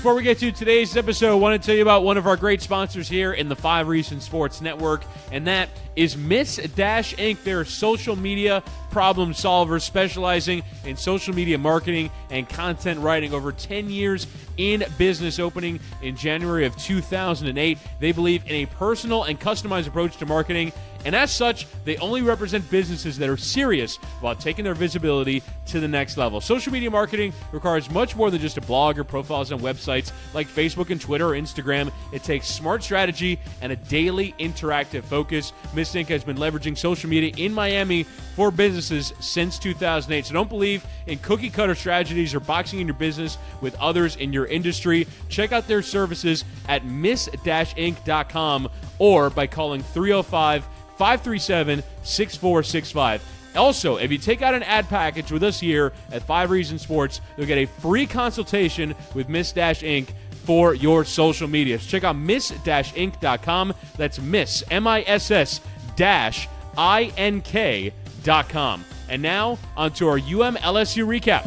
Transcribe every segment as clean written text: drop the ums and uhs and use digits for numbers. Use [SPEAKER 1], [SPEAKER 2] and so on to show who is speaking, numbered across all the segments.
[SPEAKER 1] before we get to today's episode, I want to tell you about one of our great sponsors here in the 5 Reasons Sports Network, and that is Miss-Inc. They're social media problem solvers specializing in social media marketing and content writing. Over 10 years in business, opening in January of 2008. They believe in a personal and customized approach to marketing, and as such, they only represent businesses that are serious about taking their visibility to the next level. Social media marketing requires much more than just a blog or profiles on websites like Facebook and Twitter or Instagram. It takes smart strategy and a daily interactive focus. Miss Inc. has been leveraging social media in Miami for businesses since 2008. So don't believe in cookie-cutter strategies or boxing in your business with others in your industry. Check out their services at miss-inc.com or by calling 305-537-6465. Also, if you take out an ad package with us here at 5 Reasons Sports, you'll get a free consultation with Miss-Inc. for your social media. So check out miss-inc.com. That's miss, miss-ink.com. And now, on to our UM-LSU Recap.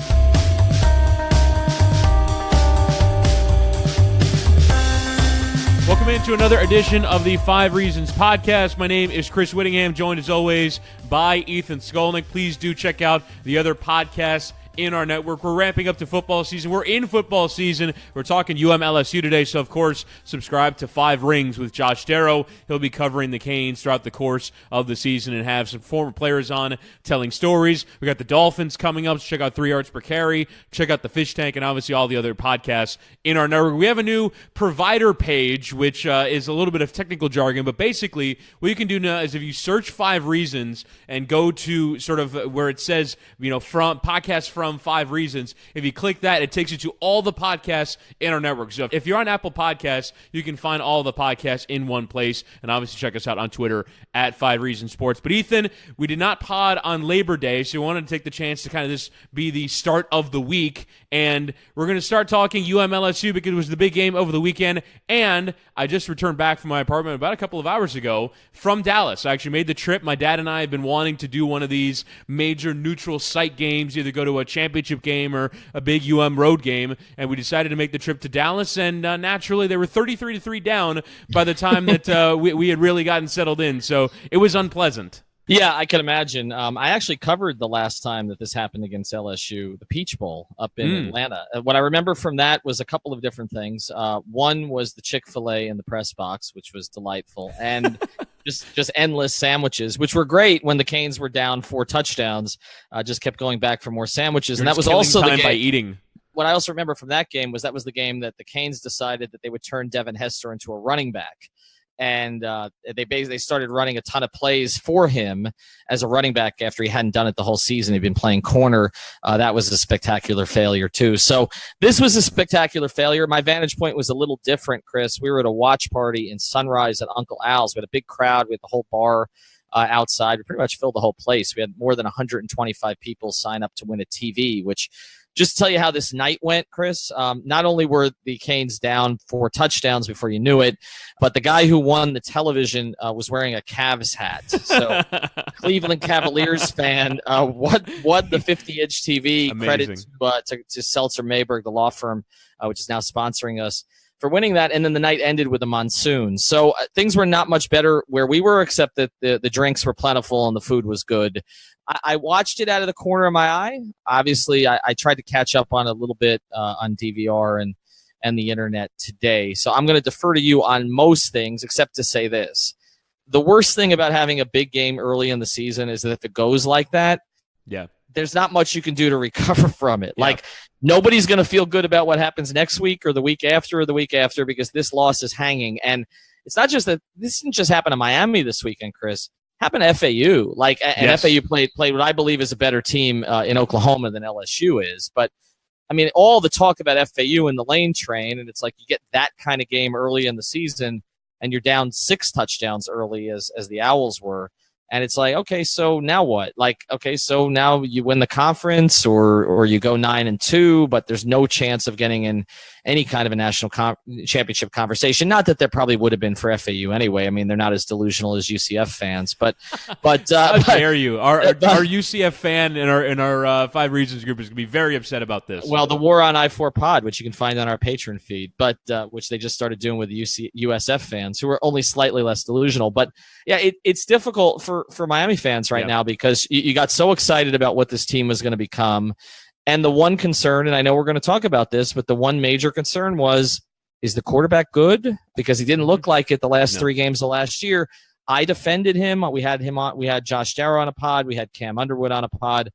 [SPEAKER 1] Welcome into another edition of the 5 Reasons Podcast. My name is Chris Whittingham, joined as always by Ethan Skolnick. Please do check out the other podcasts in our network. We're ramping up to football season. We're in football season. We're talking UM-LSU today, so of course, subscribe to 5 Rings with Josh Darrow. He'll be covering the Canes throughout the course of the season and have some former players on telling stories. We got the Dolphins coming up, so check out 3 Yards Per Carry. Check out the Fish Tank and obviously all the other podcasts in our network. We have a new provider page, which is a little bit of technical jargon, but basically what you can do now is if you search 5 Reasons and go to sort of where it says, from podcast from 5 Reasons. If you click that, it takes you to all the podcasts in our network. So if you're on Apple Podcasts, you can find all the podcasts in one place. And obviously check us out on Twitter at 5 Reasons Sports. But Ethan, we did not pod on Labor Day, so we wanted to take the chance to kind of this be the start of the week. And we're going to start talking UM-LSU because it was the big game over the weekend. And I just returned back from my apartment about a couple of hours ago from Dallas. I actually made the trip. My dad and I have been wanting to do one of these major neutral site games, either go to a championship game or a big road game, and we decided to make the trip to Dallas, and naturally they were 33-3 down by the time that we had really gotten settled in, so it was unpleasant.
[SPEAKER 2] Yeah, I can imagine. I actually covered the last time that this happened against LSU, the Peach Bowl up in Atlanta. What I remember from that was a couple of different things. One was the Chick-fil-A in the press box, which was delightful, and just endless sandwiches, which were great when the Canes were down 4 touchdowns. Just kept going back for more sandwiches, and that was also the game
[SPEAKER 1] by eating.
[SPEAKER 2] What I also remember from that game was that was the game that the Canes decided that they would turn Devin Hester into a running back. And they started running a ton of plays for him as a running back after he hadn't done it the whole season. He'd been playing corner. That was a spectacular failure, too. So this was a spectacular failure. My vantage point was a little different, Chris. We were at a watch party in Sunrise at Uncle Al's. We had a big crowd. We had the whole bar outside. We pretty much filled the whole place. We had more than 125 people sign up to win a TV, which just to tell you how this night went, Chris, not only were the Canes down 4 touchdowns before you knew it, but the guy who won the television was wearing a Cavs hat. So Cleveland Cavaliers fan won the 50-inch TV. Amazing. Credit to Seltzer Mayberg, the law firm, which is now sponsoring us, for winning that. And then the night ended with a monsoon. So things were not much better where we were, except that the drinks were plentiful and the food was good. I watched it out of the corner of my eye. Obviously, I tried to catch up on a little bit on DVR and the internet today. So I'm going to defer to you on most things, except to say this. The worst thing about having a big game early in the season is that if it goes like that, there's not much you can do to recover from it. Yeah. Like, nobody's going to feel good about what happens next week or the week after because this loss is hanging. And it's not just that this didn't just happen to Miami this weekend, Chris. Happened to FAU. And FAU played what I believe is a better team in Oklahoma than LSU is. But, I mean, all the talk about FAU and the lane train, and it's like you get that kind of game early in the season, and you're down 6 touchdowns early as the Owls were. And it's like, okay, so now what? Like, okay, so now you win the conference or you go 9-2, but there's no chance of getting in any kind of a national championship conversation. Not that there probably would have been for FAU anyway. I mean, they're not as delusional as UCF fans, but
[SPEAKER 1] how dare you? Our UCF fan in our 5 Reasons group is going to be very upset about this.
[SPEAKER 2] Well, the War on I-4 pod, which you can find on our Patreon feed, but which they just started doing with the USF fans, who are only slightly less delusional. But yeah, it's difficult for Miami fans right now because you got so excited about what this team was going to become. And the one concern, and I know we're going to talk about this, but the one major concern was, is the quarterback good? Because he didn't look like it the last 3 games of last year. I defended him. We had him on. We had Josh Darrow on a pod. We had Cam Underwood on a pod.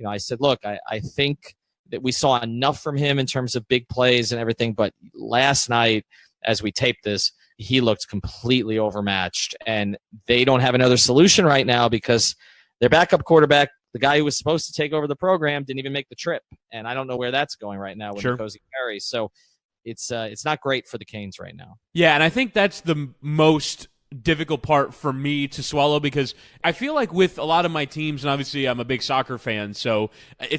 [SPEAKER 2] I said, look, I think that we saw enough from him in terms of big plays and everything. But last night, as we taped this, he looked completely overmatched. And they don't have another solution right now because their backup quarterback, the guy who was supposed to take over the program, didn't even make the trip. And I don't know where that's going right now with N'Kosi Perry. So it's not great for the Canes right now.
[SPEAKER 1] Yeah, and I think that's the most difficult part for me to swallow because I feel like with a lot of my teams, and obviously I'm a big soccer fan, so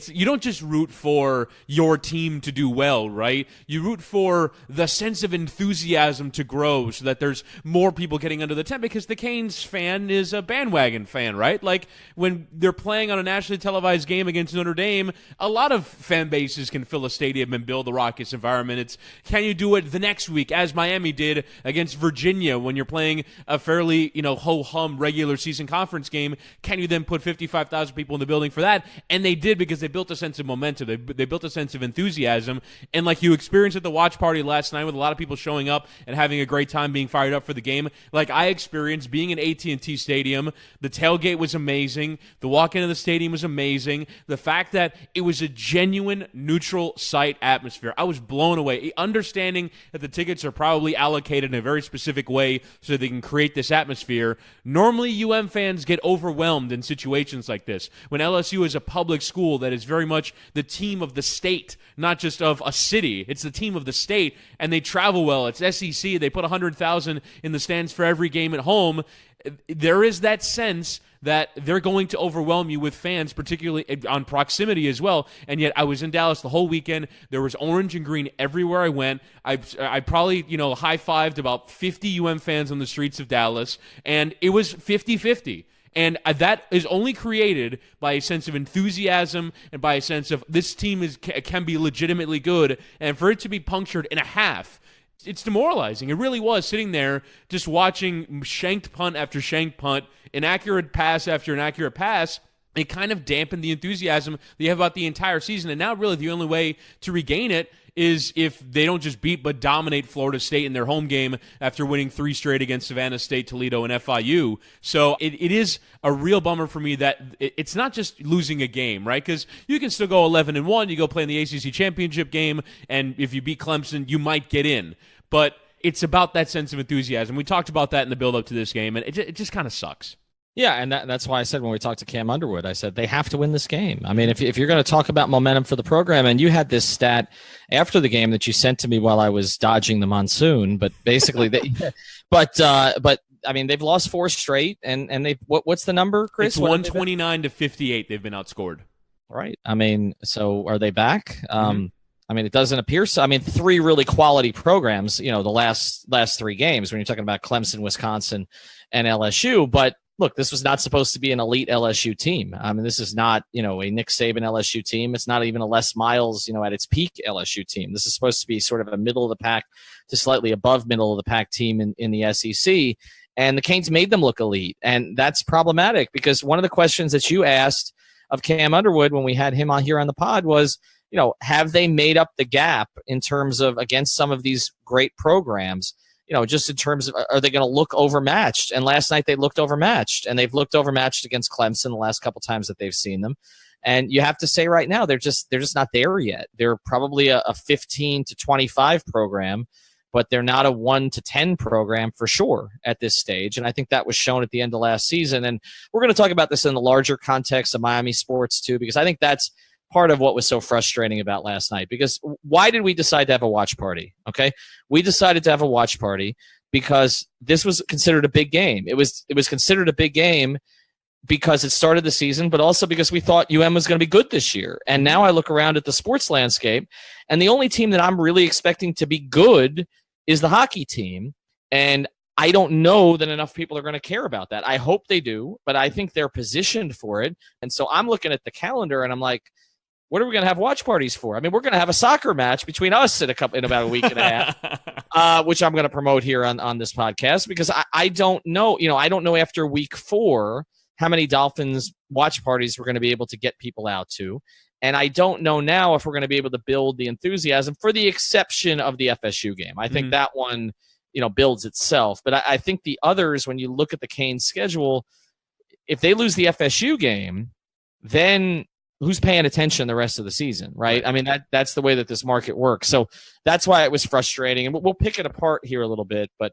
[SPEAKER 1] you don't just root for your team to do well, right? You root for the sense of enthusiasm to grow so that there's more people getting under the tent because the Canes fan is a bandwagon fan, right? Like when they're playing on a nationally televised game against Notre Dame, a lot of fan bases can fill a stadium and build a raucous environment. It's can you do it the next week as Miami did against Virginia when you're playing a fairly, ho-hum regular season conference game? Can you then put 55,000 people in the building for that? And they did because they built a sense of momentum. They built a sense of enthusiasm. And like you experienced at the watch party last night with a lot of people showing up and having a great time being fired up for the game, like I experienced being in AT&T Stadium. The tailgate was amazing. The walk into the stadium was amazing. The fact that it was a genuine neutral site atmosphere, I was blown away. Understanding that the tickets are probably allocated in a very specific way so they can create this atmosphere. Normally, UM fans get overwhelmed in situations like this. When LSU is a public school that is very much the team of the state, not just of a city. It's the team of the state, and they travel well. It's SEC. They put 100,000 in the stands for every game at home. There is that sense that they're going to overwhelm you with fans, particularly on proximity as well. And yet I was in Dallas the whole weekend. There was orange and green everywhere I went. I probably, high-fived about 50 UM fans on the streets of Dallas, and it was 50-50. And that is only created by a sense of enthusiasm and by a sense of this team can be legitimately good. And for it to be punctured in a half, it's demoralizing. It really was, sitting there just watching shanked punt after shanked punt, inaccurate pass after inaccurate pass. It kind of dampened the enthusiasm that you have about the entire season. And now really the only way to regain it is if they don't just beat but dominate Florida State in their home game after winning 3 straight against Savannah State, Toledo, and FIU. So it is a real bummer for me that it's not just losing a game, right? Because you can still go 11-1, you go play in the ACC championship game, and if you beat Clemson, you might get in. But it's about that sense of enthusiasm. We talked about that in the build-up to this game, and it just kind of sucks.
[SPEAKER 2] Yeah, and that's why I said when we talked to Cam Underwood, I said they have to win this game. I mean, if you're going to talk about momentum for the program, and you had this stat after the game that you sent to me while I was dodging the monsoon, but basically, but I mean, they've lost 4 straight, and they what's the number, Chris?
[SPEAKER 1] It's 129-58. They've been outscored.
[SPEAKER 2] Right. I mean, so are they back? I mean, it doesn't appear so. I mean, 3 really quality programs, the last 3 games when you're talking about Clemson, Wisconsin, and LSU. But look, this was not supposed to be an elite LSU team. I mean, this is not, a Nick Saban LSU team. It's not even a Les Miles, at its peak LSU team. This is supposed to be sort of a middle of the pack to slightly above middle of the pack team in the SEC. And the Canes made them look elite. And that's problematic because one of the questions that you asked of Cam Underwood when we had him on here on the pod was, have they made up the gap in terms of against some of these great programs? Just in terms of, are they going to look overmatched? And last night they looked overmatched, and they've looked overmatched against Clemson the last couple times that they've seen them. And you have to say right now, they're just not there yet. They're probably a 15 to 25 program, but they're not a 1 to 10 program for sure at this stage. And I think that was shown at the end of last season. And we're going to talk about this in the larger context of Miami sports too, because I think that's part of what was so frustrating about last night. Because why did we decide to have a watch party? Okay, we decided to have a watch party because this was considered a big game. It was considered a big game because it started the season, but also because we thought UM was going to be good this year. And now I look around at the sports landscape, and the only team that I'm really expecting to be good is the hockey team. And I don't know that enough people are going to care about that. I hope they do, but I think they're positioned for it. And so I'm looking at the calendar, and I'm like, what are we going to have watch parties for? I mean, we're going to have a soccer match between us in about a week and a half, which I'm going to promote here on this podcast, because I don't know. I don't know after week 4 how many Dolphins watch parties we're going to be able to get people out to. And I don't know now if we're going to be able to build the enthusiasm, for the exception of the FSU game. I think that one, builds itself. But I think the others, when you look at the Canes schedule, if they lose the FSU game, then who's paying attention the rest of the season, right? I mean, that's the way that this market works. So that's why it was frustrating. And we'll pick it apart here a little bit. But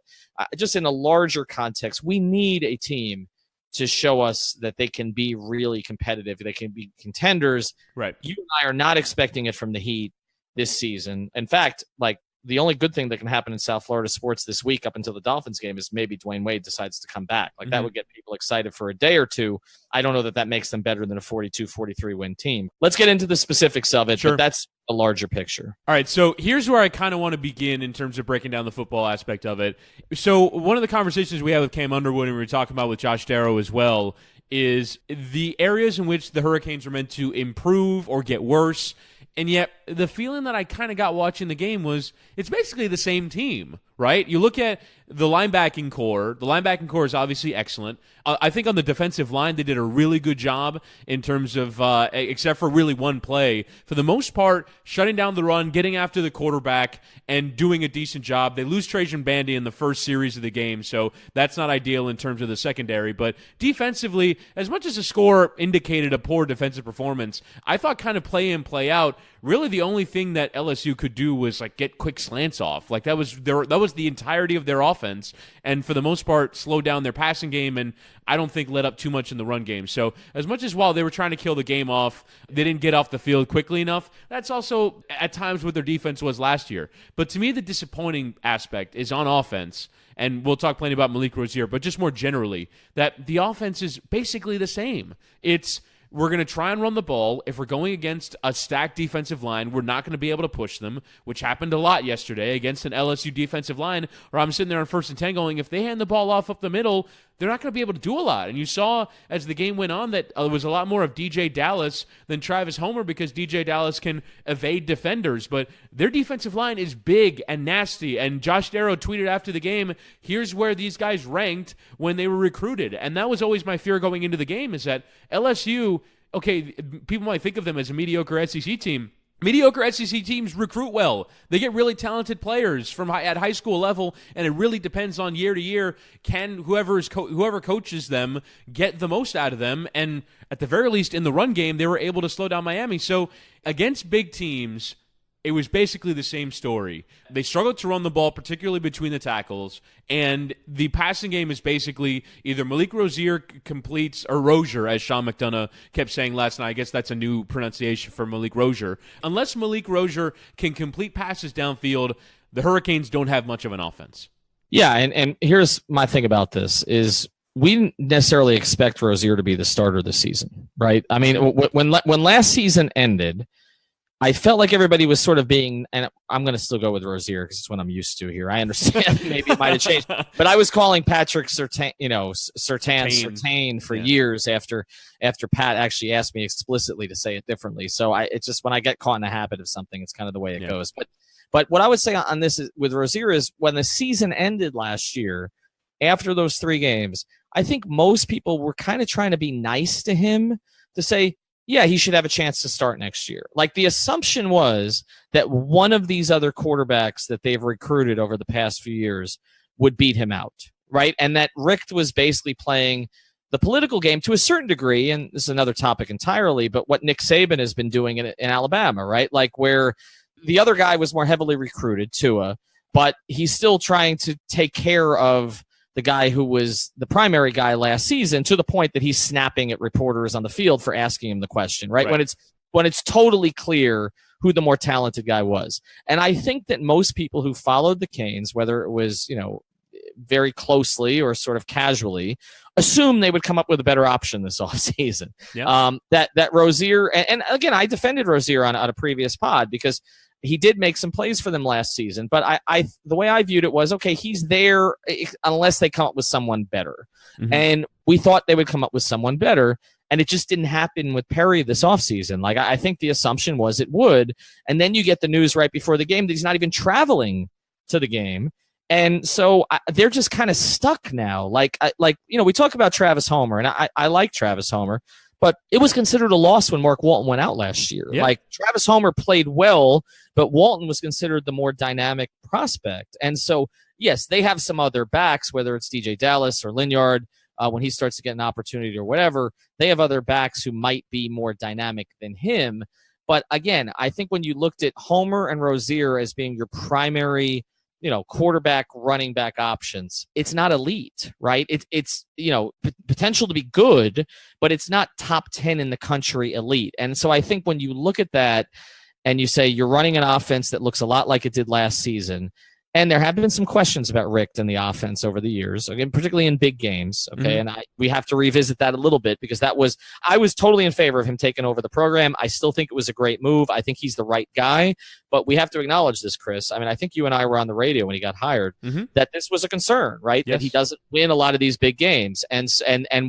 [SPEAKER 2] just in a larger context, we need a team to show us that they can be really competitive. They can be contenders.
[SPEAKER 1] Right.
[SPEAKER 2] You and I are not expecting it from the Heat this season. In fact, the only good thing that can happen in South Florida sports this week up until the Dolphins game is maybe Dwayne Wade decides to come back. That would get people excited for a day or two. I don't know that makes them better than a 42-43 win team. Let's get into the specifics of it, but that's a larger picture.
[SPEAKER 1] All right, so here's where I kind of want to begin in terms of breaking down the football aspect of it. So one of the conversations we had with Cam Underwood, and we were talking about with Josh Darrow as well, is the areas in which the Hurricanes are meant to improve or get worse. And yet the feeling that I kind of got watching the game was it's basically the same team, right? You look at the linebacking core. The linebacking core is obviously excellent. I think on the defensive line, they did a really good job in terms of, except for really one play, for the most part, shutting down the run, getting after the quarterback, and doing a decent job. They lose Trajan Bandy in the first series of the game, so that's not ideal in terms of the secondary. But defensively, as much as the score indicated a poor defensive performance, I thought kind of play in, play out, really the only thing that LSU could do was get quick slants off. That was the entirety of their offense, and for the most part, slowed down their passing game, and I don't think let up too much in the run game. So as much as while they were trying to kill the game off, they didn't get off the field quickly enough. That's also at times what their defense was last year. But to me, the disappointing aspect is on offense, and we'll talk plenty about Malik Rozier, but just more generally, that the offense is basically the same. We're going to try and run the ball. If we're going against a stacked defensive line, we're not going to be able to push them, which happened a lot yesterday against an LSU defensive line, where I'm sitting there on 1st and 10 going, if they hand the ball off up the middle, they're not going to be able to do a lot. And you saw as the game went on that it was a lot more of DJ Dallas than Travis Homer, because DJ Dallas can evade defenders. But their defensive line is big and nasty. And Josh Darrow tweeted after the game, here's where these guys ranked when they were recruited. And that was always my fear going into the game, is that LSU, okay, people might think of them as a mediocre SEC team. Mediocre SEC teams recruit well. They get really talented players at high school level, and it really depends on year to year. Can whoever coaches them get the most out of them? And at the very least, in the run game, they were able to slow down Miami. So against big teams, it was basically the same story. They struggled to run the ball, particularly between the tackles, and the passing game is basically either Malik Rozier completes, or Rozier, as Sean McDonough kept saying last night. I guess that's a new pronunciation for Malik Rozier. Unless Malik Rozier can complete passes downfield, the Hurricanes don't have much of an offense.
[SPEAKER 2] Yeah, and here's my thing about this is we didn't necessarily expect Rozier to be the starter this season, right? I mean, when last season ended, I felt like everybody was sort of being, and I'm going to still go with Rozier because it's what I'm used to here. I understand maybe it might have changed, but I was calling Patrick Surtain for years after Pat actually asked me explicitly to say it differently. So it's just when I get caught in the habit of something, it's kind of the way it goes. But what I would say on this with Rozier is when the season ended last year, after those 3 games, I think most people were kind of trying to be nice to him to say, yeah, he should have a chance to start next year. The assumption was that one of these other quarterbacks that they've recruited over the past few years would beat him out, right? And that Richt was basically playing the political game to a certain degree, and this is another topic entirely, but what Nick Saban has been doing in Alabama, right? Where the other guy was more heavily recruited, Tua, but he's still trying to take care of the guy who was the primary guy last season, to the point that he's snapping at reporters on the field for asking him the question, right? When it's totally clear who the more talented guy was. And I think that most people who followed the Canes, whether it was, very closely or sort of casually assume they would come up with a better option this offseason.
[SPEAKER 1] Yeah.
[SPEAKER 2] That Rozier, and again, I defended Rozier on a previous pod because he did make some plays for them last season. But I the way I viewed it was, okay, he's there unless they come up with someone better. Mm-hmm. And we thought they would come up with someone better. And it just didn't happen with Perry this offseason. Like, I think the assumption was it would. And then you get the news right before the game that he's not even traveling to the game. And so they're just kind of stuck now. Like, we talk about Travis Homer, and I like Travis Homer, but it was considered a loss when Mark Walton went out last year. Yeah. Like, Travis Homer played well, but Walton was considered the more dynamic prospect. And so, yes, they have some other backs, whether it's DJ Dallas or Linyard, when he starts to get an opportunity or whatever. They have other backs who might be more dynamic than him. But again, I think when you looked at Homer and Rozier as being your primary, quarterback, running back options, it's not elite, right? It's potential to be good, but it's not top 10 in the country elite. And so I think when you look at that and you say you're running an offense that looks a lot like it did last season, and there have been some questions about Rick and the offense over the years, again, particularly in big games. Okay, mm-hmm. And we have to revisit that a little bit because I was totally in favor of him taking over the program. I still think it was a great move. I think he's the right guy, but we have to acknowledge this, Chris. I mean, I think you and I were on the radio when he got hired, mm-hmm. that this was a concern, right? Yes. That he doesn't win a lot of these big games, and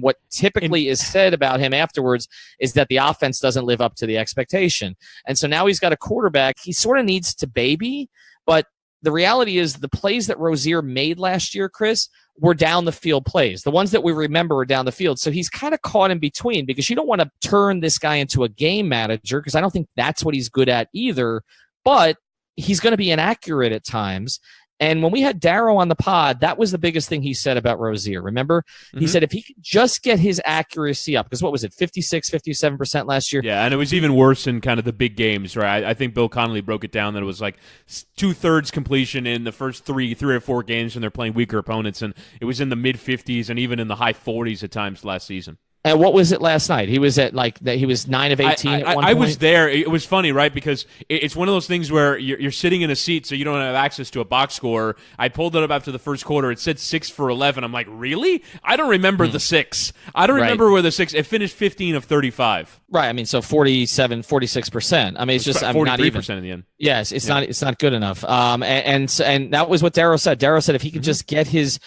[SPEAKER 2] what typically is said about him afterwards is that the offense doesn't live up to the expectation. And so now he's got a quarterback he sort of needs to baby, but the reality is the plays that Rozier made last year, Chris, were down the field plays. The ones that we remember were down the field. So he's kind of caught in between because you don't want to turn this guy into a game manager because I don't think that's what he's good at either. But he's going to be inaccurate at times. And when we had Darrow on the pod, that was the biggest thing he said about Rozier. Remember? Mm-hmm. He said if he could just get his accuracy up, because what was it, 56, 57% last year?
[SPEAKER 1] Yeah, and it was even worse in kind of the big games, right? I think Bill Connolly broke it down that it was like 2/3 completion in the first three or four games when they're playing weaker opponents, and it was in the mid-50s and even in the high 40s at times last season.
[SPEAKER 2] And what was it last night? He was at he was 9 of 18 at one point.
[SPEAKER 1] I was there. It was funny, right? Because it's one of those things where you're sitting in a seat, so you don't have access to a box score. I pulled it up after the first quarter. It said 6 for 11. I'm like, really? I don't remember the 6. I don't remember where the 6. It finished 15 of 35.
[SPEAKER 2] Right. I mean, so 47, 46%. I mean, it's just 43% not even
[SPEAKER 1] in the end.
[SPEAKER 2] Yes, it's not good enough. And that was what Darrow said. Darrow said if he could just get his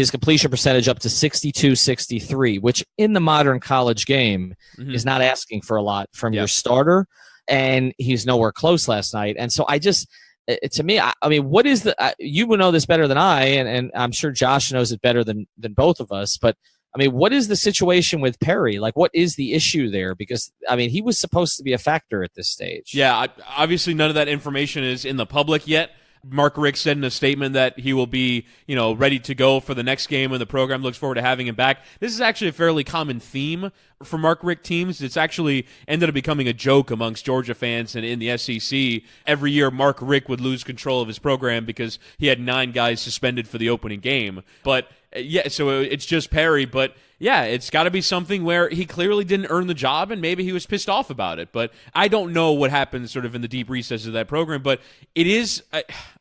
[SPEAKER 2] completion percentage up to 62, 63, which in the modern college game is not asking for a lot from your starter, and he's nowhere close last night. And so to me, I mean, what is you would know this better than I, and I'm sure Josh knows it better than both of us, but I mean, what is the situation with Perry? Like, what is the issue there? Because, I mean, he was supposed to be a factor at this stage.
[SPEAKER 1] Yeah, obviously none of that information is in the public yet. Mark Richt said in a statement that he will be, ready to go for the next game, and the program looks forward to having him back. This is actually a fairly common theme for Mark Richt teams. It's actually ended up becoming a joke amongst Georgia fans and in the SEC. Every year, Mark Richt would lose control of his program because he had 9 guys suspended for the opening game. But yeah, so it's just Perry, but yeah, it's got to be something where he clearly didn't earn the job and maybe he was pissed off about it. But I don't know what happens sort of in the deep recesses of that program, but it is,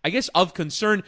[SPEAKER 1] I guess, of concern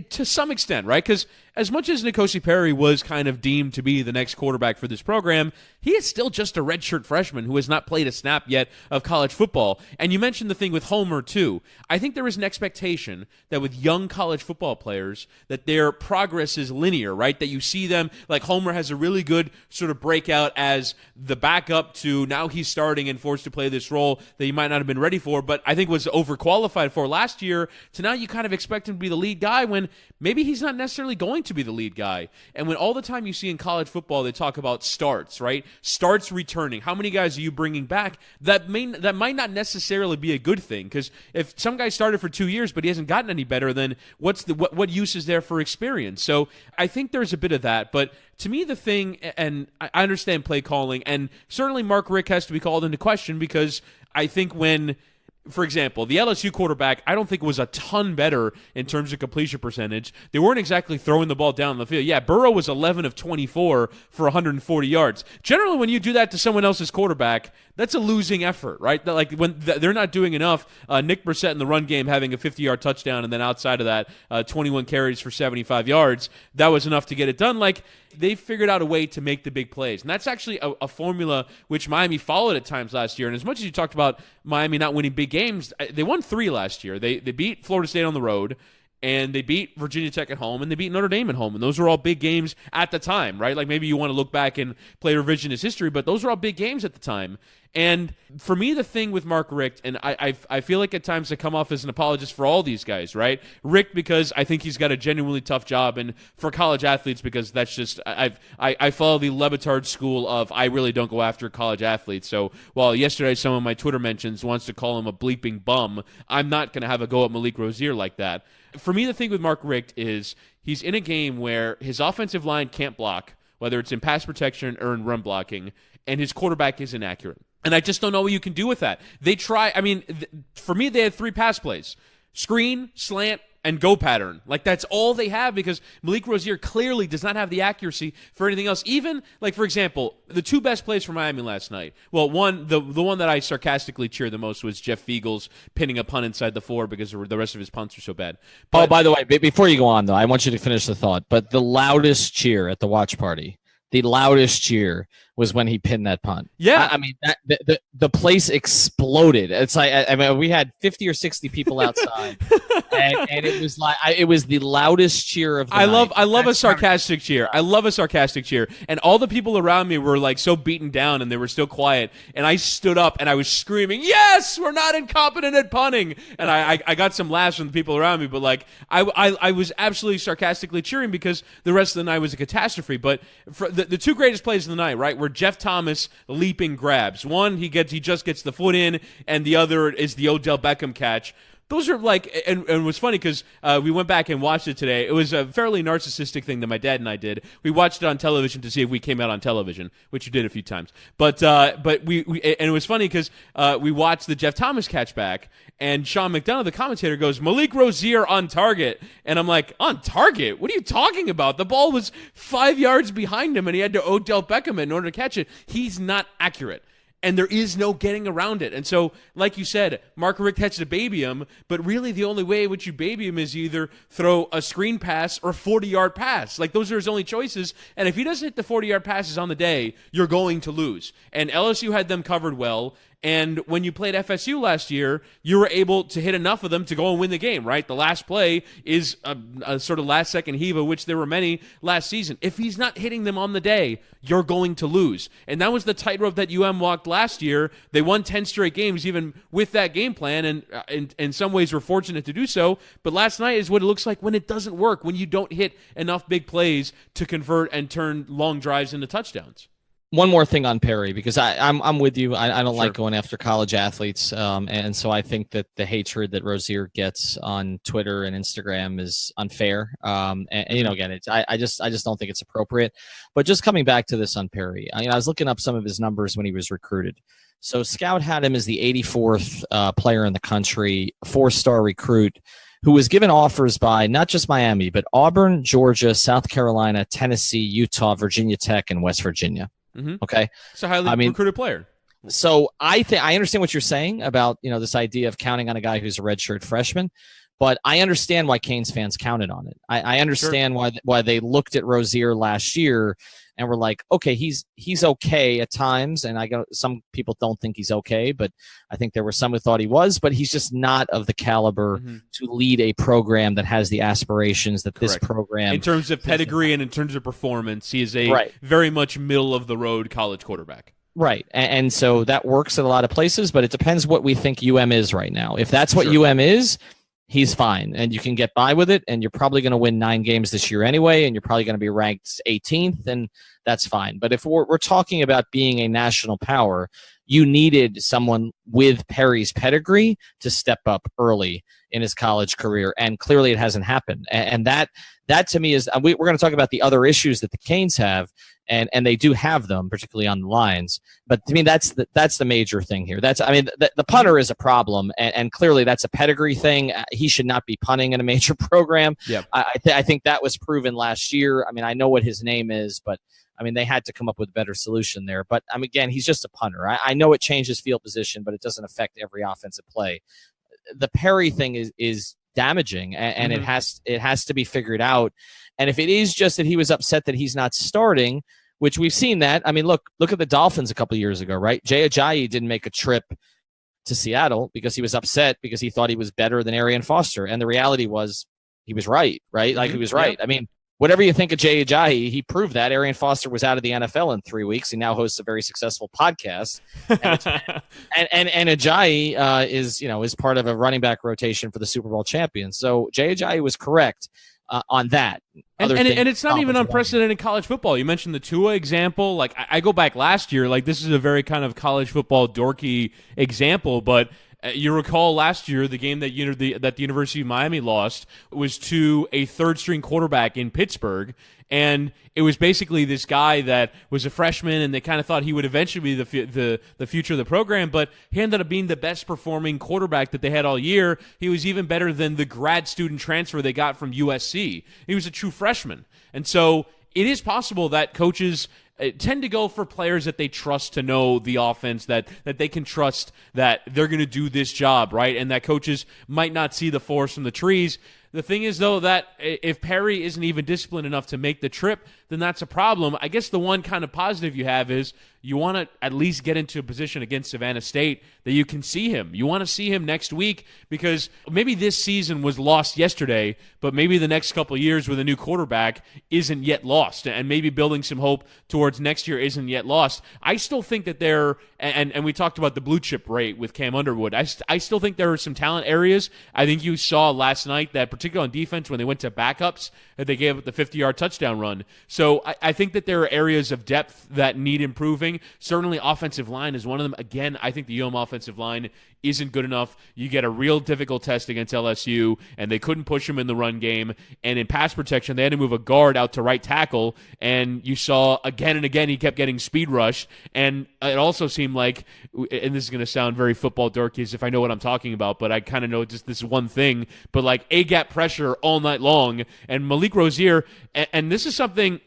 [SPEAKER 1] to some extent, right? Because as much as N'Kosi Perry was kind of deemed to be the next quarterback for this program, he is still just a redshirt freshman who has not played a snap yet of college football. And you mentioned the thing with Homer, too. I think there is an expectation that with young college football players that their progress is linear, right? That you see them, like Homer has a really good sort of breakout as the backup to now he's starting and forced to play this role that he might not have been ready for, but I think was overqualified for last year, to now you kind of expect him to be the lead guy when maybe he's not necessarily going to be the lead guy. And when all the time you see in college football, they talk about starts, right? Starts returning. How many guys are you bringing back? That might not necessarily be a good thing, because if some guy started for 2 years but he hasn't gotten any better, then what use is there for experience? So I think there's a bit of that. But to me, the thing, and I understand play calling, and certainly Mark Richt has to be called into question, because I think when For example, the LSU quarterback, I don't think was a ton better in terms of completion percentage. They weren't exactly throwing the ball down the field. Yeah, Burrow was 11 of 24 for 140 yards. Generally, when you do that to someone else's quarterback, that's a losing effort, right? Like when they're not doing enough. Nick Brissett in the run game having a 50-yard touchdown, and then outside of that, 21 carries for 75 yards. That was enough to get it done. Like, they figured out a way to make the big plays. And that's actually a formula which Miami followed at times last year. And as much as you talked about Miami not winning big games, they won 3 last year. They beat Florida State on the road, and they beat Virginia Tech at home, and they beat Notre Dame at home. And those were all big games at the time, right? Like, maybe you want to look back and play revisionist history, but those were all big games at the time. And for me, the thing with Mark Richt, and I feel like at times I come off as an apologist for all these guys, right? Richt, because I think he's got a genuinely tough job, and for college athletes, because that's just, I follow the Le Batard school of I really don't go after college athletes. So while yesterday some of my Twitter mentions wants to call him a bleeping bum, I'm not going to have a go at Malik Rozier like that. For me, the thing with Mark Richt is he's in a game where his offensive line can't block, whether it's in pass protection or in run blocking, and his quarterback is inaccurate. And I just don't know what you can do with that. They try, for me, they had 3 pass plays: screen, slant, and go pattern. Like, that's all they have, because Malik Rozier clearly does not have the accuracy for anything else. Even, like, for example, the 2 best plays for Miami last night. Well, the one that I sarcastically cheered the most was Jeff Feagles pinning a punt inside the 4 because the rest of his punts were so bad.
[SPEAKER 2] But, by the way, before you go on, though, I want you to finish the thought. But the loudest cheer at the watch party, the loudest cheer was when he pinned that punt.
[SPEAKER 1] Yeah.
[SPEAKER 2] I mean, the place exploded. It's like, we had 50 or 60 people outside, and it was like, it was the loudest cheer of the night.
[SPEAKER 1] I love a sarcastic cheer. I love a sarcastic cheer. And all the people around me were like so beaten down, and they were still quiet. And I stood up and I was screaming, "Yes, we're not incompetent at punting." And I got some laughs from the people around me, but like I was absolutely sarcastically cheering because the rest of the night was a catastrophe. But for the 2 greatest plays of the night, right, were Jeff Thomas leaping grabs. One, he just gets the foot in, and the other is the Odell Beckham catch. Those are like, and it was funny because we wwent back and watched it today. It was a fairly narcissistic thing that my dad and I did. We watched it on television to see if we came out on television, which you did a few times. But we and it was funny because we watched the Jeff Thomas catch back, and Sean McDonough, the commentator, goes, "Malik Rozier on target," and I'm like, "On target? What are you talking about? The ball was 5 yards behind him, and he had to Odell Beckham it in order to catch it. He's not accurate." And there is no getting around it. And so, like you said, Mark Richt had to baby him, but really the only way in which you baby him is you either throw a screen pass or 40-yard pass. Like, those are his only choices. And if he doesn't hit the 40-yard passes on the day, you're going to lose. And LSU had them covered well. And when you played FSU last year, you were able to hit enough of them to go and win the game, right? The last play is a sort of last-second heave, of which there were many last season. If he's not hitting them on the day, you're going to lose. And that was the tightrope that UM walked last year. They won 10 straight games even with that game plan, and in some ways were fortunate to do so. But last night is what it looks like when it doesn't work, when you don't hit enough big plays to convert and turn long drives into touchdowns.
[SPEAKER 2] One more thing on Perry, because I'm with you. I don't
[SPEAKER 1] Sure.
[SPEAKER 2] like going after college athletes, and so I think that the hatred that Rozier gets on Twitter and Instagram is unfair. And again, I just don't think it's appropriate. But just coming back to this on Perry, I was looking up some of his numbers when he was recruited. So Scout had him as the 84th player in the country, 4-star recruit, who was given offers by not just Miami, but Auburn, Georgia, South Carolina, Tennessee, Utah, Virginia Tech, and West Virginia.
[SPEAKER 1] Mm-hmm.
[SPEAKER 2] Okay.
[SPEAKER 1] It's a highly recruited player.
[SPEAKER 2] So I understand what you're saying about, this idea of counting on a guy who's a redshirt freshman, but I understand why Canes fans counted on it. I understand why they looked at Rozier last year and were like, okay, he's okay at times, and some people don't think he's okay, but I think there were some who thought he was, but he's just not of the caliber to lead a program that has the aspirations that this program.
[SPEAKER 1] In terms of pedigree and in terms of performance, he is a very much middle of the road college quarterback.
[SPEAKER 2] Right. And so that works at a lot of places, but it depends what we think UM is right now. If that's what UM is, he's fine, and you can get by with it, and you're probably going to win 9 games this year anyway, and you're probably going to be ranked 18th, and that's fine. But if we're talking about being a national power, you needed someone with Perry's pedigree to step up early in his college career, and clearly it hasn't happened. And that to me is we're going to talk about the other issues that the Canes have, and they do have them, particularly on the lines. But to me, that's the major thing here. The punter is a problem, and clearly that's a pedigree thing. He should not be punting in a major program.
[SPEAKER 1] Yep.
[SPEAKER 2] I think that was proven last year. I mean, I know what his name is, but I mean, they had to come up with a better solution there. But again, he's just a punter. I know it changes field position, but it doesn't affect every offensive play. The Perry thing is damaging, and it has to be figured out. And if it is just that he was upset that he's not starting, which we've seen that. I mean, look at the Dolphins a couple of years ago, right? Jay Ajayi didn't make a trip to Seattle because he was upset because he thought he was better than Arian Foster. And the reality was he was right? Like he was right. Yep. I mean, whatever you think of Jay Ajayi, he proved that. Arian Foster was out of the NFL in 3 weeks. He now hosts a very successful podcast. And Ajayi is part of a running back rotation for the Super Bowl champion. So Jay Ajayi was correct on that.
[SPEAKER 1] And it's not even unprecedented in college football. You mentioned the Tua example. Like, I go back last year, like, this is a very kind of college football dorky example, but you recall last year the game that the University of Miami lost was to a third-string quarterback in Pittsburgh, and it was basically this guy that was a freshman, and they kind of thought he would eventually be the future of the program, but he ended up being the best-performing quarterback that they had all year. He was even better than the grad student transfer they got from USC. He was a true freshman. And so it is possible that coaches tend to go for players that they trust to know the offense, that they can trust that they're going to do this job, right? And that coaches might not see the forest from the trees. The thing is, though, that if Perry isn't even disciplined enough to make the trip, then that's a problem. I guess the one kind of positive you have is you want to at least get into a position against Savannah State that you can see him. You want to see him next week because maybe this season was lost yesterday, but maybe the next couple of years with a new quarterback isn't yet lost, and maybe building some hope towards next year isn't yet lost. I still think that there, and we talked about the blue chip rate with Cam Underwood, I still think there are some talent areas. I think you saw last night that particularly on defense when they went to backups, that they gave up the 50-yard touchdown run. So I think that there are areas of depth that need improving. Certainly offensive line is one of them. Again, I think the UM offensive line isn't good enough. You get a real difficult test against LSU, and they couldn't push him in the run game. And in pass protection, they had to move a guard out to right tackle, and you saw again and again he kept getting speed rushed. And it also seemed like, and this is going to sound very football dorky as if I know what I'm talking about, but I kind of know just this one thing, but like A-gap pressure all night long. And Malik Rozier, and this is something,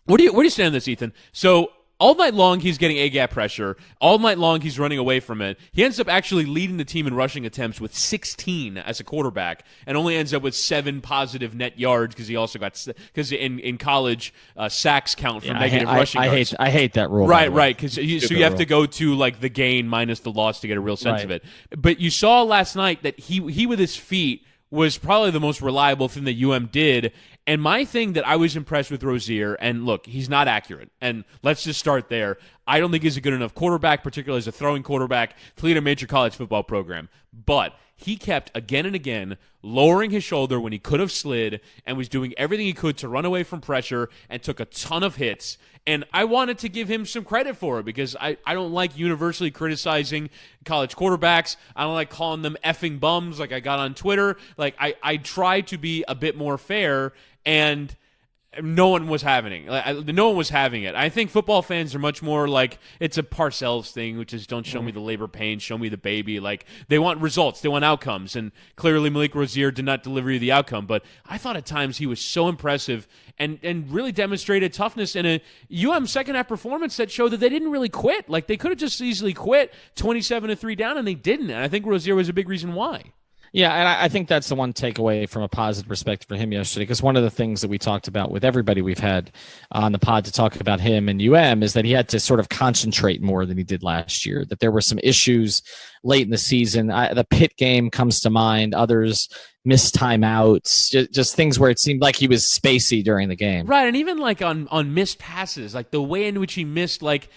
[SPEAKER 1] where do you stand on this, Ethan? So all night long, he's getting A-gap pressure. All night long, he's running away from it. He ends up actually leading the team in rushing attempts with 16 as a quarterback, and only ends up with 7 positive net yards because he also got in college sacks count for negative rushing yards.
[SPEAKER 2] I hate that rule.
[SPEAKER 1] Right. Because you have to go to like the gain minus the loss to get a real sense of it. But you saw last night that he with his feet was probably the most reliable thing that UM did. And my thing that I was impressed with Rozier, and look, he's not accurate, and let's just start there. I don't think he's a good enough quarterback, particularly as a throwing quarterback, to lead a major college football program. But he kept, again and again, lowering his shoulder when he could have slid and was doing everything he could to run away from pressure and took a ton of hits. And I wanted to give him some credit for it because I don't like universally criticizing college quarterbacks. I don't like calling them effing bums like I got on Twitter. Like, I try to be a bit more fair, and no one was having it. No one was having it. I think football fans are much more like it's a Parcells thing, which is don't show me the labor pain, show me the baby. Like, they want results, they want outcomes, and clearly Malik Rozier did not deliver you the outcome. But I thought at times he was so impressive and really demonstrated toughness in a UM second half performance that showed that they didn't really quit. Like, they could have just easily quit 27-3 down, and they didn't. And I think Rozier was a big reason why.
[SPEAKER 2] Yeah, and I think that's the one takeaway from a positive perspective for him yesterday, because one of the things that we talked about with everybody we've had on the pod to talk about him and UM is that he had to sort of concentrate more than he did last year, that there were some issues late in the season. The Pitt game comes to mind, others missed timeouts, just things where it seemed like he was spacey during the game.
[SPEAKER 1] Right, and even like on missed passes, like the way in which he missed, like,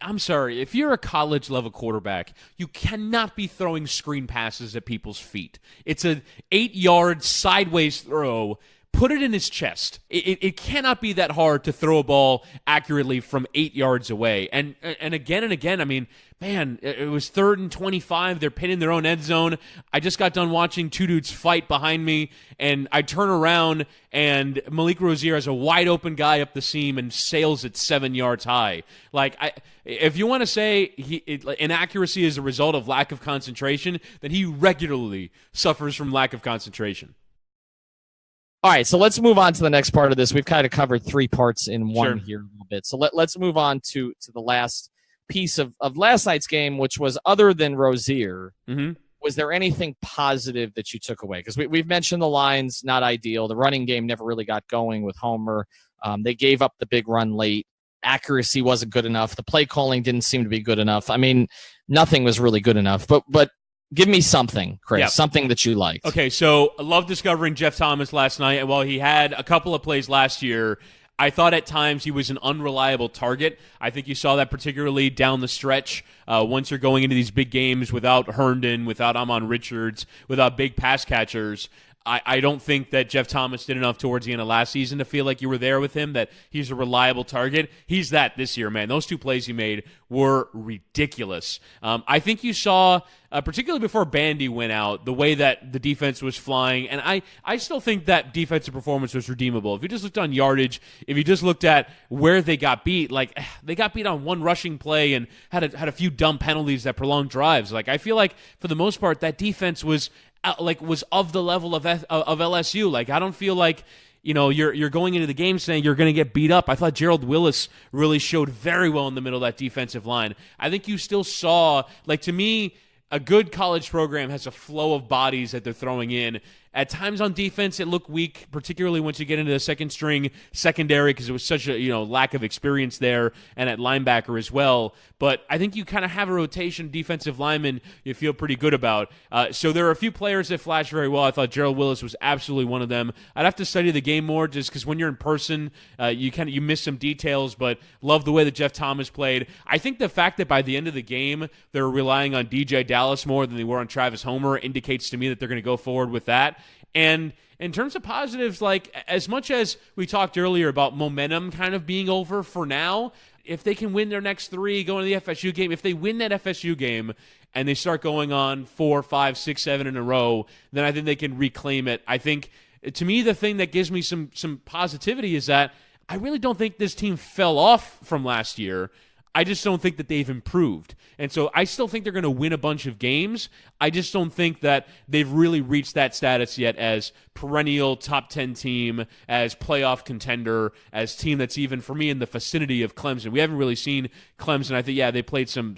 [SPEAKER 1] I'm sorry, if you're a college-level quarterback, you cannot be throwing screen passes at people's feet. It's an 8-yard sideways throw put it in his chest. It cannot be that hard to throw a ball accurately from 8 yards away. And again, I mean, man, it was 3rd and 25. They're pinning their own end zone. I just got done watching two dudes fight behind me, and I turn around, and Malik Rozier has a wide open guy up the seam and sails it 7 yards high. Like, if you want to say inaccuracy is a result of lack of concentration, then he regularly suffers from lack of concentration.
[SPEAKER 2] All right, so let's move on to the next part of this. We've kind of covered 3 parts in one here a little bit. So let's move on to the last piece of last night's game, which was, other than Rozier, was there anything positive that you took away? Because we've mentioned the lines, not ideal. The running game never really got going with Homer. They gave up the big run late. Accuracy wasn't good enough. The play calling didn't seem to be good enough. I mean, nothing was really good enough. But give me something, Chris, something that you liked.
[SPEAKER 1] Okay, so I love discovering Jeff Thomas last night. And while he had a couple of plays last year, I thought at times he was an unreliable target. I think you saw that particularly down the stretch. Once you're going into these big games without Herndon, without Amon Richards, without big pass catchers, I don't think that Jeff Thomas did enough towards the end of last season to feel like you were there with him, that he's a reliable target. He's that this year, man. Those 2 plays he made were ridiculous. I think you saw, particularly before Bandy went out, the way that the defense was flying, and I still think that defensive performance was redeemable. If you just looked on yardage, if you just looked at where they got beat, like, they got beat on one rushing play and had a few dumb penalties that prolonged drives. Like, I feel like for the most part that defense was of the level of LSU. Like, I don't feel like, you're going into the game saying you're going to get beat up. I thought Gerald Willis really showed very well in the middle of that defensive line. I think you still saw, like, to me, a good college program has a flow of bodies that they're throwing in. At times on defense, it looked weak, particularly once you get into the second string secondary, because it was such a lack of experience there, and at linebacker as well. But I think you kind of have a rotation defensive lineman you feel pretty good about. So there are a few players that flash very well. I thought Gerald Willis was absolutely one of them. I'd have to study the game more, just because when you're in person, you miss some details. But love the way that Jeff Thomas played. I think the fact that by the end of the game they're relying on DJ Dallas more than they were on Travis Homer indicates to me that they're going to go forward with that. And in terms of positives, like, as much as we talked earlier about momentum kind of being over for now, if they can win their next 3 going to the FSU game, if they win that FSU game and they start going on 4, 5, 6, 7 in a row, then I think they can reclaim it. I think, to me, the thing that gives me some positivity is that I really don't think this team fell off from last year. I just don't think that they've improved. And so I still think they're going to win a bunch of games. I just don't think that they've really reached that status yet as perennial top 10 team, as playoff contender, as team that's even, for me, in the vicinity of Clemson. We haven't really seen Clemson. I think, they played some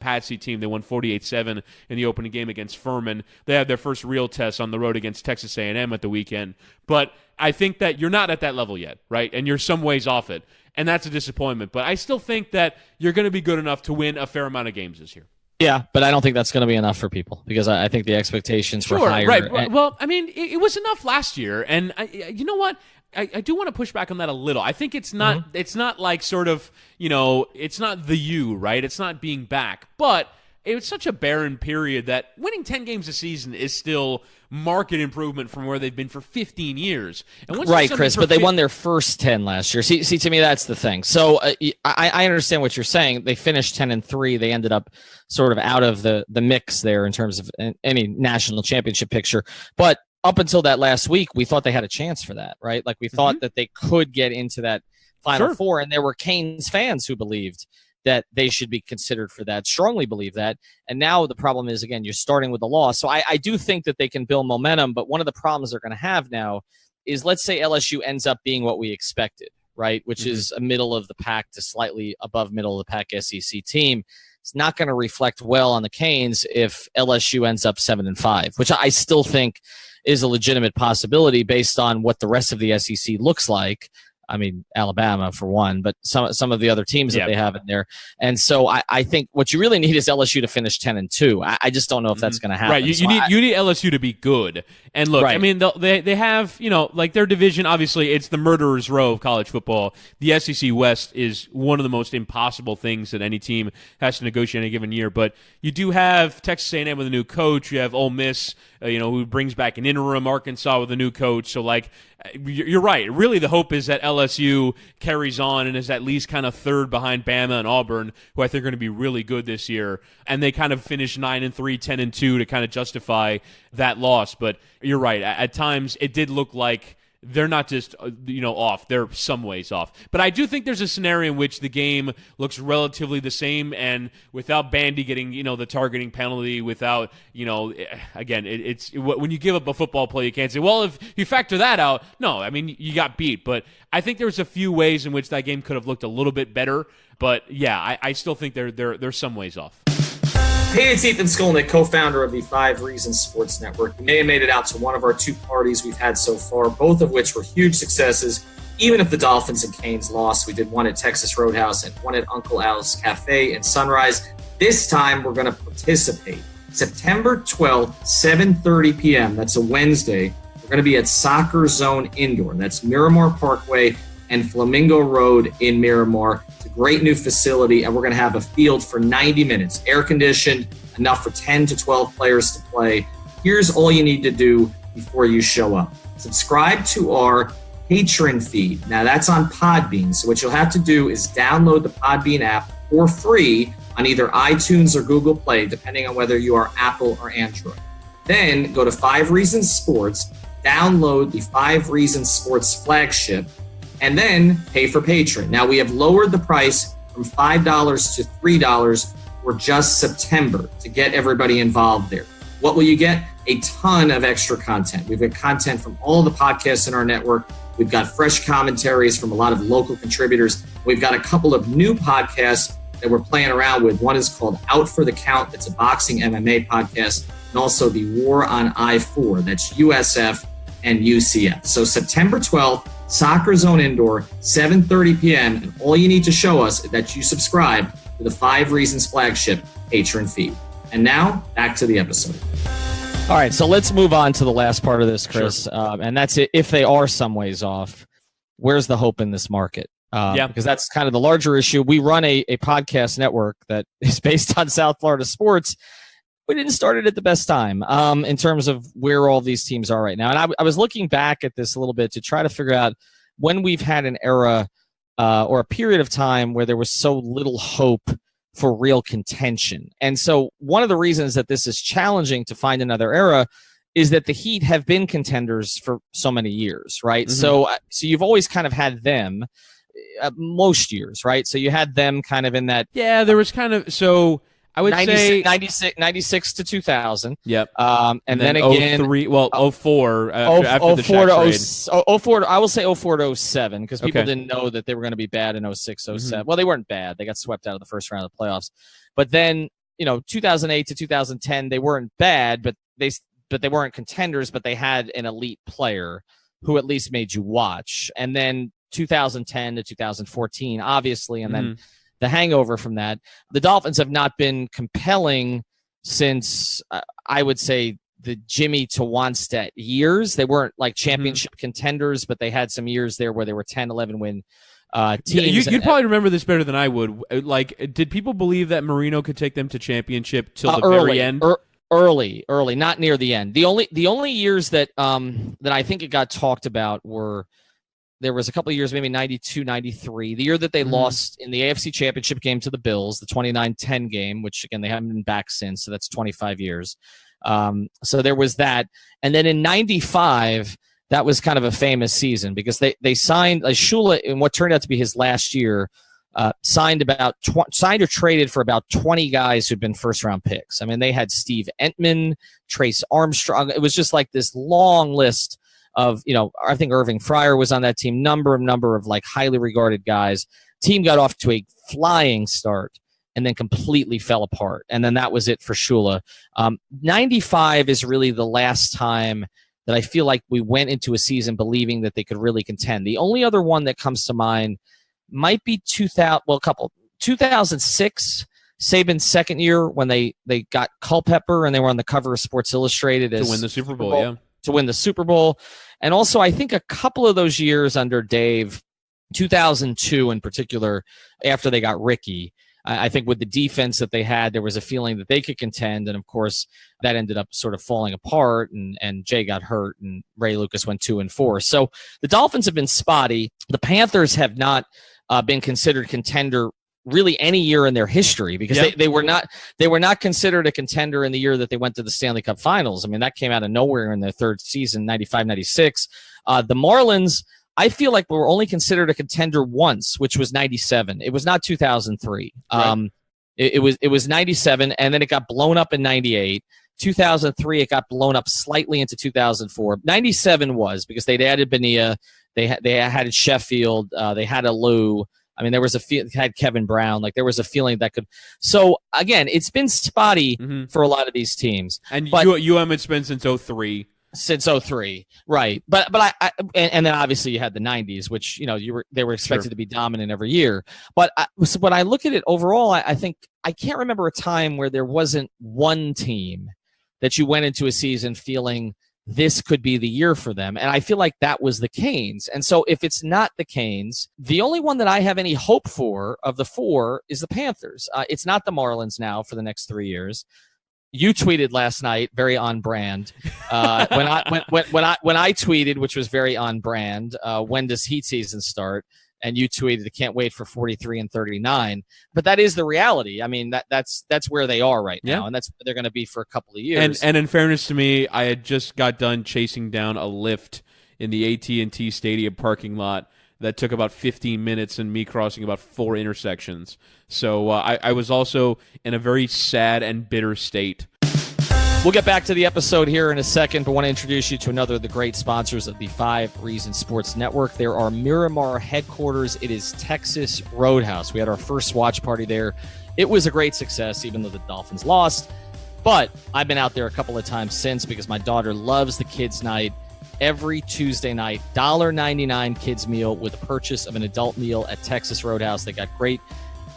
[SPEAKER 1] patsy team. They won 48-7 in the opening game against Furman. They had their first real test on the road against Texas A&M at the weekend. But I think that you're not at that level yet, right? And you're some ways off it. And that's a disappointment. But I still think that you're going to be good enough to win a fair amount of games this year.
[SPEAKER 2] Yeah, but I don't think that's going to be enough for people, because I think the expectations were higher.
[SPEAKER 1] Right. Well, I mean, it was enough last year. And you know what? I do want to push back on that a little. I think it's not it's not like sort of, it's not the U, right? It's not being back. But it was such a barren period that winning 10 games a season is still market improvement from where they've been for 15 years. And
[SPEAKER 2] right, Chris, but they won their first 10 last year. See, to me, that's the thing. So I understand what you're saying. They finished 10-3. They ended up sort of out of the mix there in terms of any national championship picture. But up until that last week, we thought they had a chance for that, right? Like, we thought that they could get into that Final Four, and there were Canes fans who believed that they should be considered for that, strongly believe that. And now the problem is, again, you're starting with a loss. So I do think that they can build momentum, but one of the problems they're going to have now is, let's say LSU ends up being what we expected, right, which is a middle of the pack to slightly above middle of the pack SEC team. It's not going to reflect well on the Canes if LSU ends up 7-5, which I still think is a legitimate possibility based on what the rest of the SEC looks like. I mean, Alabama for one, but some of the other teams that they have in there. And so I think what you really need is LSU to finish 10-2. I just don't know if that's going to happen.
[SPEAKER 1] Right, you need LSU to be good. And look, I mean, they have, like their division, obviously, it's the murderer's row of college football. The SEC West is one of the most impossible things that any team has to negotiate in a given year. But you do have Texas A&M with a new coach. You have Ole Miss, who brings back an interim, Arkansas with a new coach. So, like, you're right. Really, the hope is that LSU carries on and is at least kind of third behind Bama and Auburn, who I think are going to be really good this year. And they kind of finish 9-3, 10-2 to kind of justify that loss. But you're right. At times, it did look like they're not just off. They're some ways off. But I do think there's a scenario in which the game looks relatively the same, and without Bandy getting the targeting penalty, without again, it's when you give up a football play, you can't say, well, if you factor that out, no, I mean you got beat. But I think there's a few ways in which that game could have looked a little bit better. But yeah, I still think they're some ways off.
[SPEAKER 3] Hey, it's Ethan Skolnick, co-founder of the 5 Reasons Sports Network. You may have made it out to one of our 2 parties we've had so far, both of which were huge successes. Even if the Dolphins and Canes lost, we did one at Texas Roadhouse and one at Uncle Al's Cafe in Sunrise. This time, we're going to participate. September 12th, 7:30 p.m., that's a Wednesday, we're going to be at Soccer Zone Indoor. That's Miramar Parkway and Flamingo Road in Miramar. It's a great new facility, and we're going to have a field for 90 minutes, air-conditioned, enough for 10 to 12 players to play. Here's all you need to do before you show up. Subscribe to our Patreon feed. Now, that's on Podbean, so what you'll have to do is download the Podbean app for free on either iTunes or Google Play, depending on whether you are Apple or Android. Then go to 5 Reasons Sports, download the 5 Reasons Sports flagship, and then pay for Patreon. Now, we have lowered the price from $5 to $3 for just September to get everybody involved there. What will you get? A ton of extra content. We've got content from all the podcasts in our network. We've got fresh commentaries from a lot of local contributors. We've got a couple of new podcasts that we're playing around with. One is called Out for the Count. It's a boxing MMA podcast. And also the War on I-4. That's USF and UCF. So September 12th, Soccer Zone Indoor, 7:30 p.m. And all you need to show us is that you subscribe to the 5 Reasons flagship Patreon feed. And now, back to the episode.
[SPEAKER 2] All right, so let's move on to the last part of this, Chris. Sure. And that's it. If they are some ways off, where's the hope in this market? Because that's kind of the larger issue. We run a podcast network that is based on South Florida sports. We didn't start it at the best time in terms of where all these teams are right now. And I was looking back at this a little bit to try to figure out when we've had an era or a period of time where there was so little hope for real contention. And so one of the reasons that this is challenging to find another era is that the Heat have been contenders for so many years, right? Mm-hmm. So you've always kind of had them most years, right? So you had them kind of in that.
[SPEAKER 1] Yeah, there was kind of, so I would
[SPEAKER 2] 96 to 2000.
[SPEAKER 1] Yep.
[SPEAKER 2] And then again
[SPEAKER 1] 03, 04 after the Shaq trade.
[SPEAKER 2] 04 I will say 04 to 07 because people didn't know that they were going to be bad in 06, 07. Mm-hmm. Well, they weren't bad. They got swept out of the first round of the playoffs. But then, 2008 to 2010, they weren't bad, but they weren't contenders, but they had an elite player who at least made you watch. And then 2010 to 2014, obviously, and then the hangover from that. The Dolphins have not been compelling since, I would say, the Jimmy to Wannstedt years. They weren't like championship contenders, but they had some years there where they were 10, 11 win teams.
[SPEAKER 1] You'd probably remember this better than I would. Like, did people believe that Marino could take them to championship till the very end?
[SPEAKER 2] Early, not near the end. The only years that I think it got talked about were, there was a couple of years, maybe 92, 93. The year that they lost in the AFC Championship game to the Bills, the 29-10 game, which, again, they haven't been back since, so that's 25 years. So there was that. And then in 95, that was kind of a famous season because they signed Shula in what turned out to be his last year, signed or traded for about 20 guys who'd been first-round picks. I mean, they had Steve Entman, Trace Armstrong. It was just like this long list of, I think Irving Fryer was on that team, number of like highly regarded guys. Team got off to a flying start and then completely fell apart. And then that was it for Shula. 95 is really the last time that I feel like we went into a season believing that they could really contend. The only other one that comes to mind might be 2006, Saban's second year when they got Culpepper and they were on the cover of Sports Illustrated
[SPEAKER 1] to win the Super Bowl.
[SPEAKER 2] To win the Super Bowl. And also, I think a couple of those years under Dave, 2002 in particular, after they got Ricky, I think with the defense that they had, there was a feeling that they could contend. And, of course, that ended up sort of falling apart, and Jay got hurt, and Ray Lucas went 2-4. So the Dolphins have been spotty. The Panthers have not been considered contender really any year in their history, because they were not considered a contender in the year that they went to the Stanley Cup Finals. I mean, that came out of nowhere in their third season, 95-96. The Marlins, I feel like we were only considered a contender once, which was 97. It was not 2003. Right. It was 97, and then it got blown up in 98. 2003, it got blown up slightly into 2004. 97 was because they'd added Bonilla. They had Sheffield. They had a Lou. I mean, there was had Kevin Brown. Like, there was a feeling that could. So again, it's been spotty for a lot of these teams.
[SPEAKER 1] And UM, it's been since 03.
[SPEAKER 2] Since 03, right? But and then obviously you had the 90s, which they were expected to be dominant every year. But so when I look at it overall, I think I can't remember a time where there wasn't one team that you went into a season feeling this could be the year for them, and I feel like that was the Canes. And so if it's not the Canes, the only one that I have any hope for of the four is the Panthers. It's not the Marlins now for the next 3 years. You tweeted last night, very on brand. When I tweeted, which was very on brand, when does heat season start? And you tweeted, I can't wait for 43 and 39. But that is the reality. I mean, that's where they are right now, and that's where they're going to be for a couple of years.
[SPEAKER 1] And in fairness to me, I had just got done chasing down a lift in the AT&T Stadium parking lot that took about 15 minutes and me crossing about 4 intersections. So I was also in a very sad and bitter state.
[SPEAKER 2] We'll get back to the episode here in a second, but want to introduce you to another of the great sponsors of the 5 Reasons Sports Network. There are Miramar headquarters. It is Texas Roadhouse. We had our first watch party there. It was a great success, even though the Dolphins lost. But I've been out there a couple of times since because my daughter loves the kids' night. Every Tuesday night, $1.99 kids meal with a purchase of an adult meal at Texas Roadhouse. They got great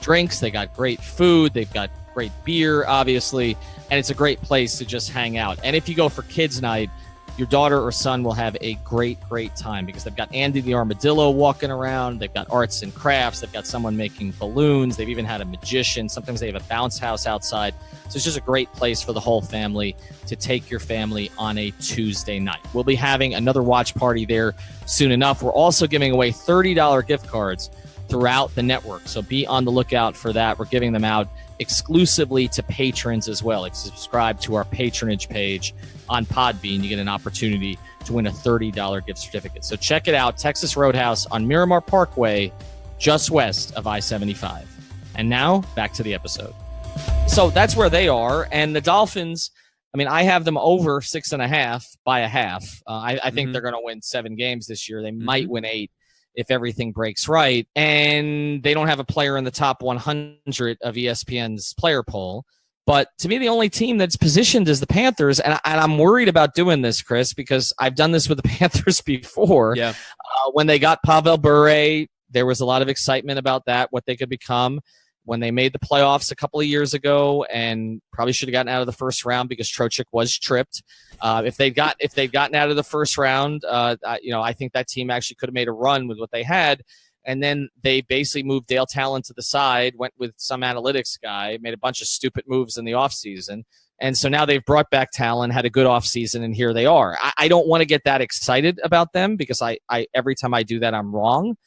[SPEAKER 2] drinks. They got great food. They've got great beer, obviously, and it's a great place to just hang out. And if you go for kids' night, your daughter or son will have a great, great time because they've got Andy the Armadillo walking around. They've got arts and crafts. They've got someone making balloons. They've even had a magician. Sometimes they have a bounce house outside. So it's just a great place for the whole family to take your family on a Tuesday night. We'll be having another watch party there soon enough. We're also giving away $30 gift cards throughout the network. So be on the lookout for that. We're giving them out exclusively to patrons as well. If you subscribe to our patronage page on Podbean, you get an opportunity to win a $30 gift certificate. So check it out, Texas Roadhouse on Miramar Parkway, just west of I-75. And now, back to the episode. So that's where they are. And the Dolphins, I mean, I have them over 6.5 by a half. I think they're going to win 7 games this year. They might win 8. If everything breaks right, and they don't have a player in the top 100 of ESPN's player poll. But to me, the only team that's positioned is the Panthers, and I'm worried about doing this, Chris, because I've done this with the Panthers before.
[SPEAKER 1] Yeah.
[SPEAKER 2] When they got Pavel Bure, there was a lot of excitement about that, what they could become. When they made the playoffs a couple of years ago, and probably should have gotten out of the first round because Trocheck was tripped. If they'd gotten out of the first round, I think that team actually could have made a run with what they had. And then they basically moved Dale Talon to the side, went with some analytics guy, made a bunch of stupid moves in the offseason. And so now they've brought back Talon, had a good offseason, and here they are. I don't want to get that excited about them because I every time I do that, I'm wrong.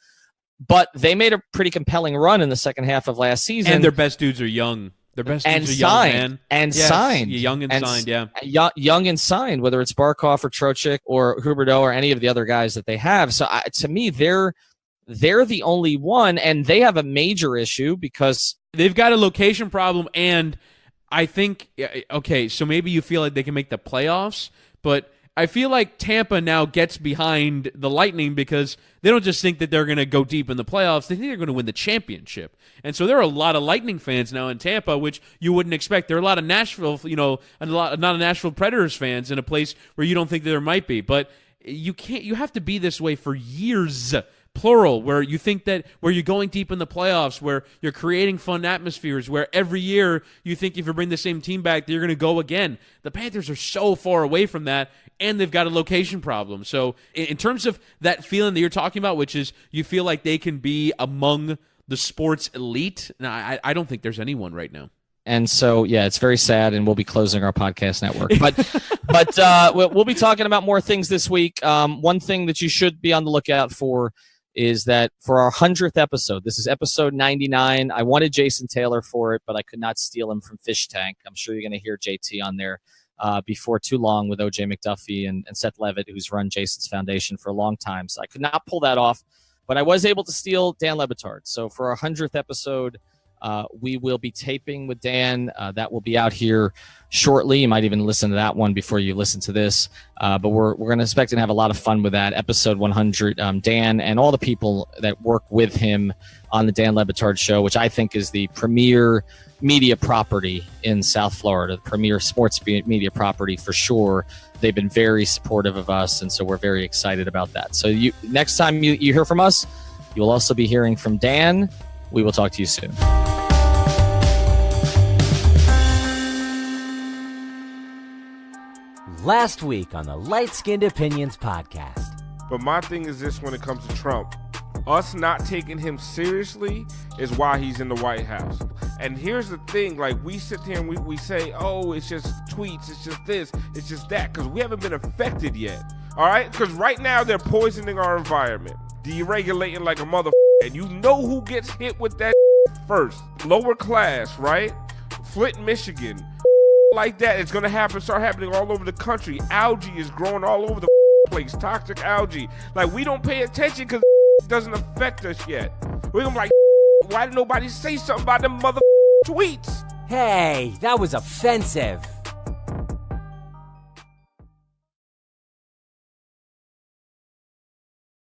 [SPEAKER 2] But they made a pretty compelling run in the second half of last season.
[SPEAKER 1] And their best dudes are young. Their best dudes are
[SPEAKER 2] signed,
[SPEAKER 1] young, man.
[SPEAKER 2] And signed.
[SPEAKER 1] Young and signed, yeah.
[SPEAKER 2] Young and signed, whether it's Barkov or Trocheck or Huberdeau or any of the other guys that they have. So to me, they're the only one, and they have a major issue because
[SPEAKER 1] they've got a location problem, and I think, okay, so maybe you feel like they can make the playoffs, but I feel like Tampa now gets behind the Lightning because they don't just think that they're going to go deep in the playoffs. They think they're going to win the championship. And so there are a lot of Lightning fans now in Tampa, which you wouldn't expect. There are a lot of Nashville, not a Nashville Predators fans in a place where you don't think that there might be. But you have to be this way for years, plural, where you think that where you're going deep in the playoffs, where you're creating fun atmospheres, where every year you think if you bring the same team back, they're going to go again. The Panthers are so far away from that, and they've got a location problem. So in terms of that feeling that you're talking about, which is you feel like they can be among the sports elite, I don't think there's anyone right now.
[SPEAKER 2] And so, yeah, it's very sad, and we'll be closing our podcast network. But we'll be talking about more things this week. One thing that you should be on the lookout for is that for our 100th episode, this is episode 99. I wanted Jason Taylor for it, but I could not steal him from Fish Tank. I'm sure you're going to hear JT on there before too long with OJ McDuffie and Seth Levitt, who's run Jason's foundation for a long time. So I could not pull that off, but I was able to steal Dan Le Batard. So for our 100th episode, we will be taping with Dan. That will be out here shortly. You might even listen to that one before you listen to this. But we're going to expect to have a lot of fun with that. Episode 100, Dan and all the people that work with him on the Dan Le Batard Show, which I think is the premier media property in South Florida, the premier sports media property for sure. They've been very supportive of us, and so we're very excited about that. So next time you hear from us, you will also be hearing from Dan. We will talk to you soon.
[SPEAKER 4] Last week on the Light Skinned Opinions podcast.
[SPEAKER 5] But my thing is this when it comes to Trump. Us not taking him seriously is why he's in the White House. And here's the thing, like we sit here and we say, oh, it's just tweets, it's just this, it's just that, because we haven't been affected yet. All right? Because right now they're poisoning our environment, deregulating like a motherfucker. And you know who gets hit with that first. Lower class, right? Flint, Michigan. Like that, it's going to start happening all over the country. Algae is growing all over the place. Toxic algae. Like, we don't pay attention because it doesn't affect us yet. We're going to be like, why did nobody say something about them mother tweets?
[SPEAKER 4] Hey, that was offensive.